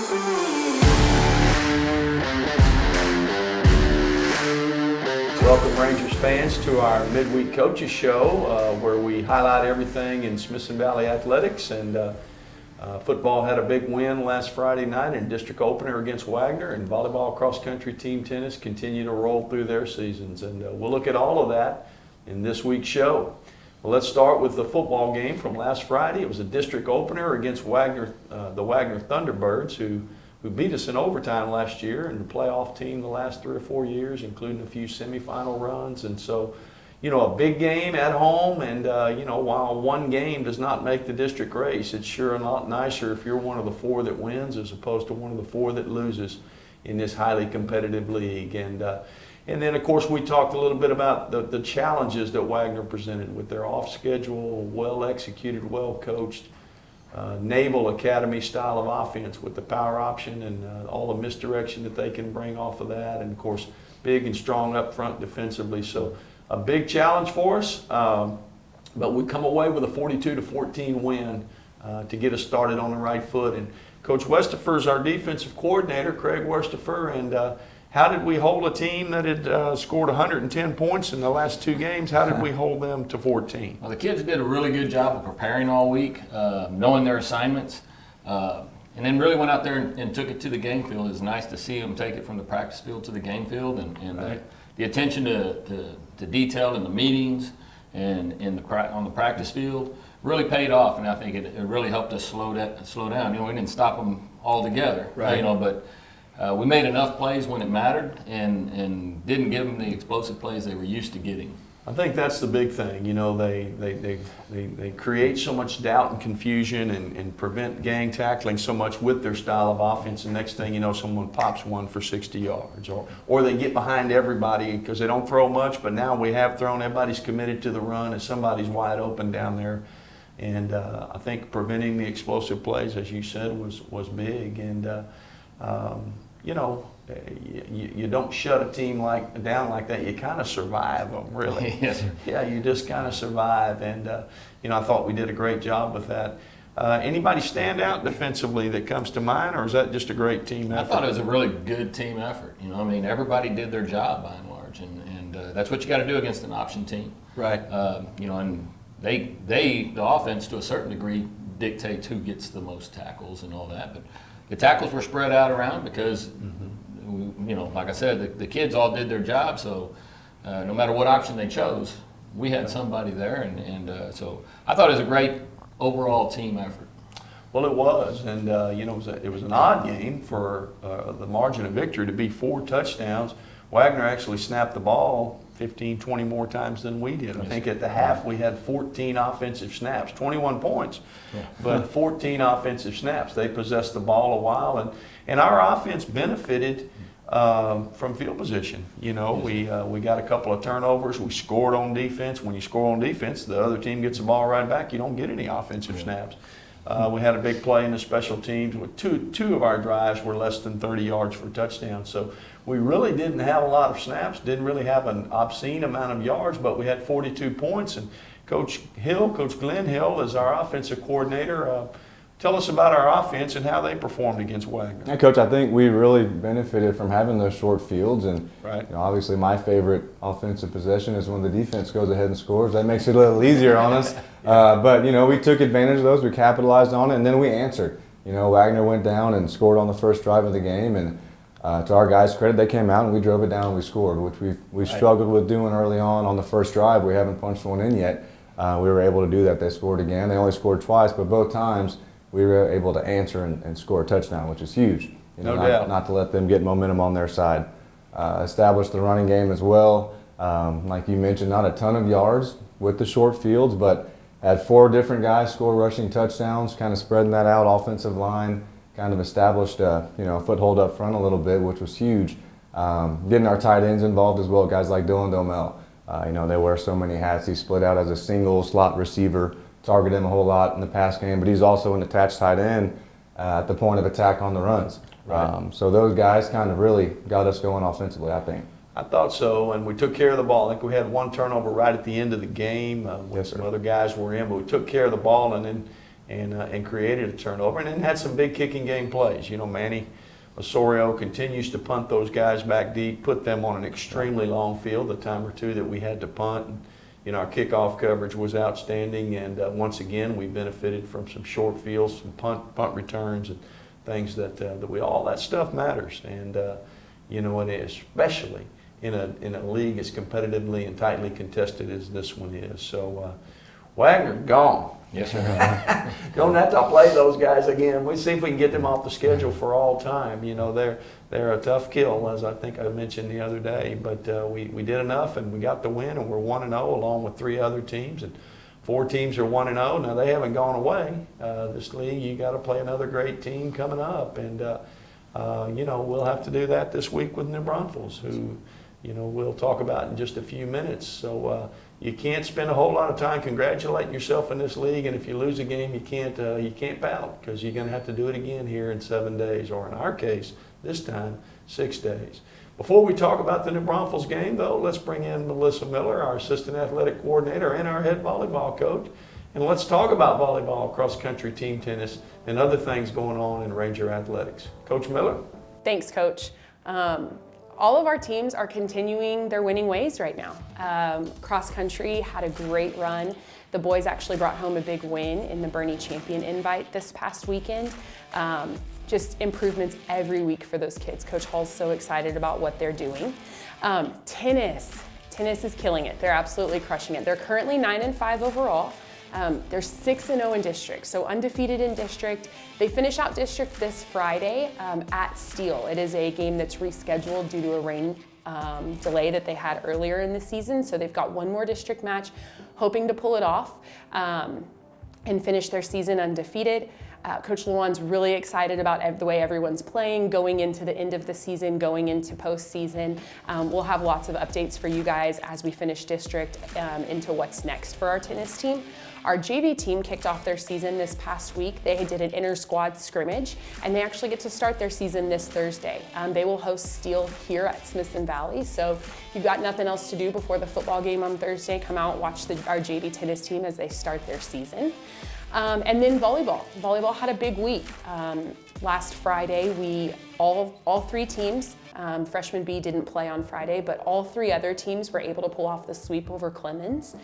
Welcome, Rangers fans, to our Midweek Coaches Show, where we highlight everything in Smithson Valley athletics. And football had a big win last Friday night in district opener against Wagner, and volleyball, cross-country, team tennis continue to roll through their seasons. And we'll look at all of that in this week's show. Well, let's start with the football game from last Friday. It was a district opener against Wagner, the Wagner Thunderbirds, who beat us in overtime last year, and the playoff team the last 3 or 4 years, including a few semifinal runs. And so, you know, a big game at home, and you know, while one game does not make the district race, it's sure a lot nicer if you're one of the 4 that wins as opposed to one of the 4 that loses in this highly competitive league. And then, of course, we talked a little bit about the challenges that Wagner presented with their off-schedule, well-executed, well-coached Naval Academy style of offense with the power option and all the misdirection that they can bring off of that, and of course big and strong up front defensively. So a big challenge for us, but we come away with a 42-14 win to get us started on the right foot. And Coach Westifer is our defensive coordinator, Craig Westifer, and how did we hold a team that had scored 110 points in the last 2 games? How did we hold them to 14? Well, the kids did a really good job of preparing all week, knowing their assignments, and then really went out there and took it to the game field. It was nice to see them take it from the practice field to the game field, and right. The attention to detail in the meetings and on the practice field really paid off, and I think it really helped us slow down. You know, we didn't stop them altogether, right. You know, but we made enough plays when it mattered, and didn't give them the explosive plays they were used to getting. I think that's the big thing. You know, they create so much doubt and confusion and prevent gang tackling so much with their style of offense. And next thing you know, someone pops one for 60 yards, or they get behind everybody because they don't throw much. But now we have thrown. Everybody's committed to the run, and somebody's wide open down there. And I think preventing the explosive plays, as you said, was big. And you know, you don't shut a team down like that. You kind of survive them, really. Yes, sir. Yeah, you just kind of survive. And, you know, I thought we did a great job with that. Anybody stand out defensively that comes to mind, or is that just a great team effort? I thought it was a really good team effort. You know, I mean, everybody did their job by and large, and that's what you got to do against an option team. Right. You know, and the offense to a certain degree dictates who gets the most tackles and all that, but the tackles were spread out around because, you know, like I said, the kids all did their job. So no matter what option they chose, we had somebody there, and so I thought it was a great overall team effort. Well, it was, and you know, it was an odd game for the margin of victory to be 4 touchdowns. Wagner actually snapped the ball 15, 20 more times than we did. I think at the half we had 14 offensive snaps, 21 points, but 14 offensive snaps. They possessed the ball a while, and our offense benefited from field position. You know, we got a couple of turnovers. We scored on defense. When you score on defense, the other team gets the ball right back. You don't get any offensive snaps. We had a big play in the special teams. With two of our drives were less than 30 yards for touchdowns. So we really didn't have a lot of snaps, didn't really have an obscene amount of yards, but we had 42 points. And Coach Glenn Hill, is our offensive coordinator. Tell us about our offense and how they performed against Wagner. Yeah, Coach, I think we really benefited from having those short fields, and right. You know, obviously my favorite offensive possession is when the defense goes ahead and scores. That makes it a little easier on us. But you know, we took advantage of those, we capitalized on it, and then we answered. You know, Wagner went down and scored on the first drive of the game, and to our guys' credit, they came out and we drove it down and we scored, which we struggled with doing early on the first drive. We haven't punched one in yet. We were able to do that. They scored again. They only scored twice, but both times we were able to answer and score a touchdown, which is huge. You know, no doubt. Not to let them get momentum on their side. Establish the running game as well. Like you mentioned, not a ton of yards with the short fields, but had 4 different guys score rushing touchdowns, kind of spreading that out. Offensive line kind of established a foothold up front a little bit, which was huge. Getting our tight ends involved as well, guys like Dylan Domel. You know, they wear so many hats. He split out as a single slot receiver, target him a whole lot in the pass game, but he's also an attached tight end at the point of attack on the runs. Right. So those guys kind of really got us going offensively, I think. I thought so, and we took care of the ball. I think we had 1 turnover right at the end of the game when some other guys were in, but we took care of the ball, and then and created a turnover, and then had some big kicking game plays. You know, Manny Osorio continues to punt those guys back deep, put them on an extremely long field, the time or two that we had to punt. And, you know, our kickoff coverage was outstanding, and once again, we benefited from some short fields, some punt returns, and things that all that stuff matters. And you know, and especially in a league as competitively and tightly contested as this one is. So Wagner gone. Yes, sir. Don't have to play those guys again. We'll see if we can get them off the schedule for all time. You know, they're a tough kill, as I think I mentioned the other day. But we did enough, and we got the win, and we're 1-0 along with 3 other teams. And 4 teams are 1-0. Now, they haven't gone away. This league, you got to play another great team coming up. And, you know, we'll have to do that this week with New Braunfels, who, you know, we'll talk about in just a few minutes. So you can't spend a whole lot of time congratulating yourself in this league, and if you lose a game, you can't pout, because you're going to have to do it again here in 7 days, or in our case, this time, 6 days. Before we talk about the New Braunfels game, though, let's bring in Melissa Miller, our assistant athletic coordinator and our head volleyball coach, and let's talk about volleyball, cross-country, team tennis, and other things going on in Ranger athletics. Coach Miller. Thanks, Coach. All of our teams are continuing their winning ways right now. Cross country had a great run. The boys actually brought home a big win in the Bernie Champion Invite this past weekend. Just improvements every week for those kids. Coach Hall's so excited about what they're doing. Tennis is killing it. They're absolutely crushing it. They're currently 9-5 overall. They're 6-0 in district, so undefeated in district. They finish out district this Friday at Steele. It is a game that's rescheduled due to a rain delay that they had earlier in the season. So they've got one more district match, hoping to pull it off and finish their season undefeated. Coach Lewan's really excited about the way everyone's playing, going into the end of the season, going into postseason. We'll have lots of updates for you guys as we finish district into what's next for our tennis team. Our JV team kicked off their season this past week. They did an inter-squad scrimmage, and they actually get to start their season this Thursday. They will host Steele here at Smithson Valley, so if you've got nothing else to do before the football game on Thursday, come out and watch our JV tennis team as they start their season. And then volleyball. Volleyball had a big week. Last Friday, all 3 teams, freshman B didn't play on Friday, but all 3 other teams were able to pull off the sweep over Clemens.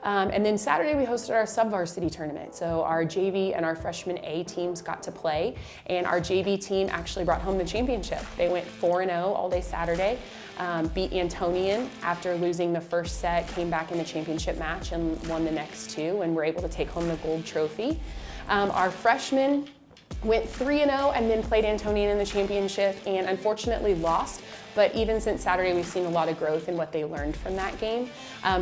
And then Saturday we hosted our sub-varsity tournament. So our JV and our freshman A teams got to play, and our JV team actually brought home the championship. They went 4-0 all day Saturday, beat Antonian after losing the first set, came back in the championship match and won the next 2, and were able to take home the gold trophy. Our freshmen went 3-0 and then played Antonian in the championship and unfortunately lost. But even since Saturday, we've seen a lot of growth in what they learned from that game.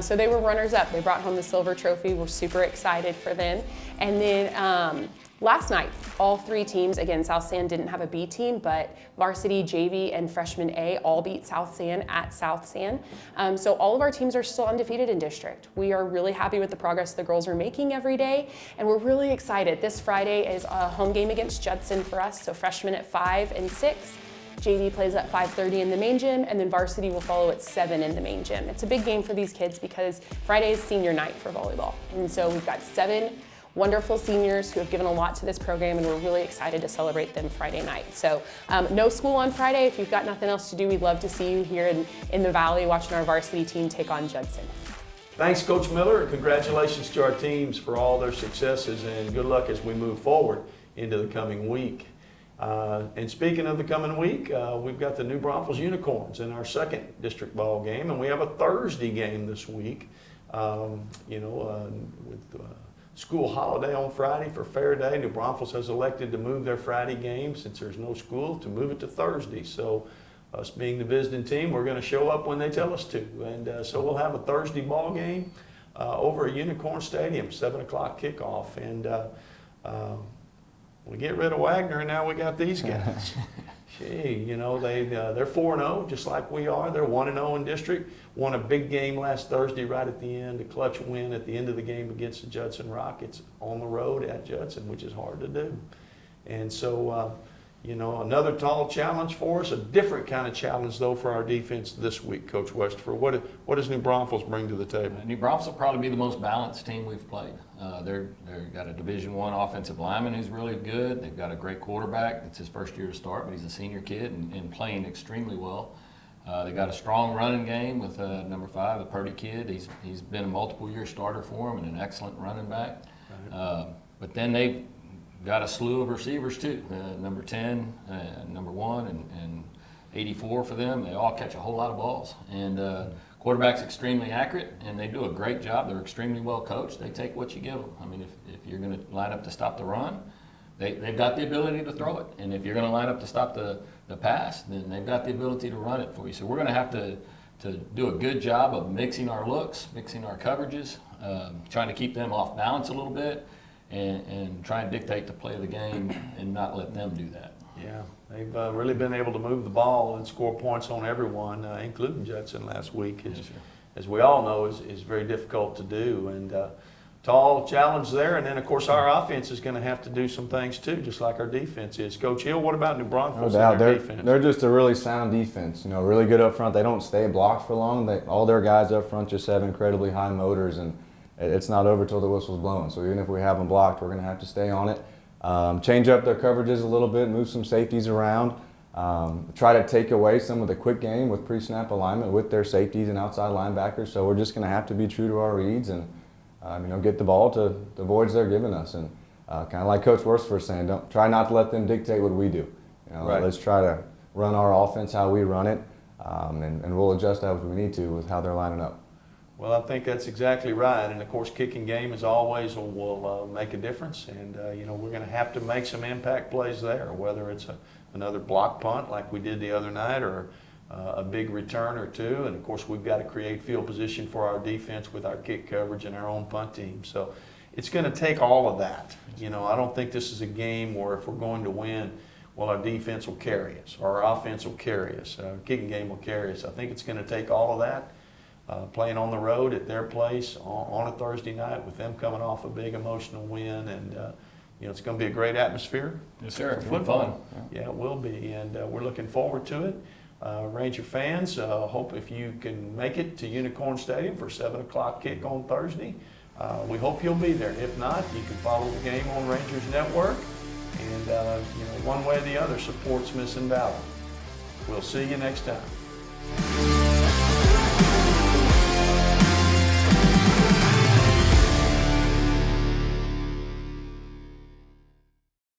So they were runners up. They brought home the silver trophy. We're super excited for them. And then last night, all 3 teams, again, South San didn't have a B team, but varsity, JV, and freshman A all beat South San at South San. So all of our teams are still undefeated in district. We are really happy with the progress the girls are making every day, and we're really excited. This Friday is a home game against Judson for us, so freshmen at 5 and 6. JV plays at 5:30 in the main gym, and then varsity will follow at 7 in the main gym. It's a big game for these kids because Friday is senior night for volleyball. And so we've got 7 wonderful seniors who have given a lot to this program, and we're really excited to celebrate them Friday night. So no school on Friday. If you've got nothing else to do, we'd love to see you here in the Valley watching our varsity team take on Judson. Thanks, Coach Miller, and congratulations to our teams for all their successes, and good luck as we move forward into the coming week. And speaking of the coming week, we've got the New Braunfels Unicorns in our second district ball game, and we have a Thursday game this week. With school holiday on Friday for Fair Day, New Braunfels has elected to move their Friday game, since there's no school, to move it to Thursday. So us being the visiting team, we're going to show up when they tell us to, and so we'll have a Thursday ball game over at Unicorn Stadium, 7 o'clock kickoff, and we get rid of Wagner, and now we got these guys. Gee, you know, they're 4-0, just like we are. They're 1-0 in district. Won a big game last Thursday right at the end, a clutch win at the end of the game against the Judson Rockets on the road at Judson, which is hard to do. And so, You know, another tall challenge for us, a different kind of challenge though for our defense this week, Coach Westerfer. What does New Braunfels bring to the table? New Braunfels will probably be the most balanced team we've played. They've got a Division I offensive lineman who's really good. They've got a great quarterback. It's his first year to start, but he's a senior kid and playing extremely well. They got a strong running game with number 5, the Purdy kid. He's been a multiple-year starter for them and an excellent running back. Right. But then they've got a slew of receivers too. Number 10, number 1, and 84 for them. They all catch a whole lot of balls. And quarterback's extremely accurate, and they do a great job. They're extremely well coached. They take what you give them. I mean, if you're going to line up to stop the run, they've got the ability to throw it. And if you're going to line up to stop the pass, then they've got the ability to run it for you. So we're going to have to do a good job of mixing our looks, mixing our coverages, trying to keep them off balance a little bit, and try and dictate the play of the game and not let them do that. Yeah, they've really been able to move the ball and score points on everyone, including Judson last week, as we all know is very difficult to do. And tall challenge there. And then, of course, our offense is going to have to do some things too, just like our defense is. Coach Hill, what about New Braunfels and their defense? They're just a really sound defense. You know, really good up front. They don't stay blocked for long. All their guys up front just have incredibly high motors, and it's not over till the whistle's blowing. So even if we have them blocked, we're going to have to stay on it. Change up their coverages a little bit, move some safeties around, try to take away some of the quick game with pre-snap alignment with their safeties and outside linebackers. So we're just going to have to be true to our reads and get the ball to the voids they're giving us. And kind of like Coach Westerfer was saying, try not to let them dictate what we do. Right. Let's try to run our offense how we run it, and we'll adjust as we need to with how they're lining up. Well, I think that's exactly right. And, of course, kicking game, as always, will make a difference. And, we're going to have to make some impact plays there, whether it's another block punt like we did the other night or a big return or two. And, of course, we've got to create field position for our defense with our kick coverage and our own punt team. So it's going to take all of that. I don't think this is a game where if we're going to win, well, our defense will carry us or our offense will carry us. Our kicking game will carry us. I think it's going to take all of that. Playing on the road at their place on a Thursday night with them coming off a big emotional win, and it's going to be a great atmosphere. Yes, sir. For football. Yeah, it will be, and we're looking forward to it. Ranger fans, hope if you can make it to Unicorn Stadium for 7 o'clock kick on Thursday. We hope you'll be there. If not, you can follow the game on Rangers Network, and one way or the other support Smithson Valley. We'll see you next time.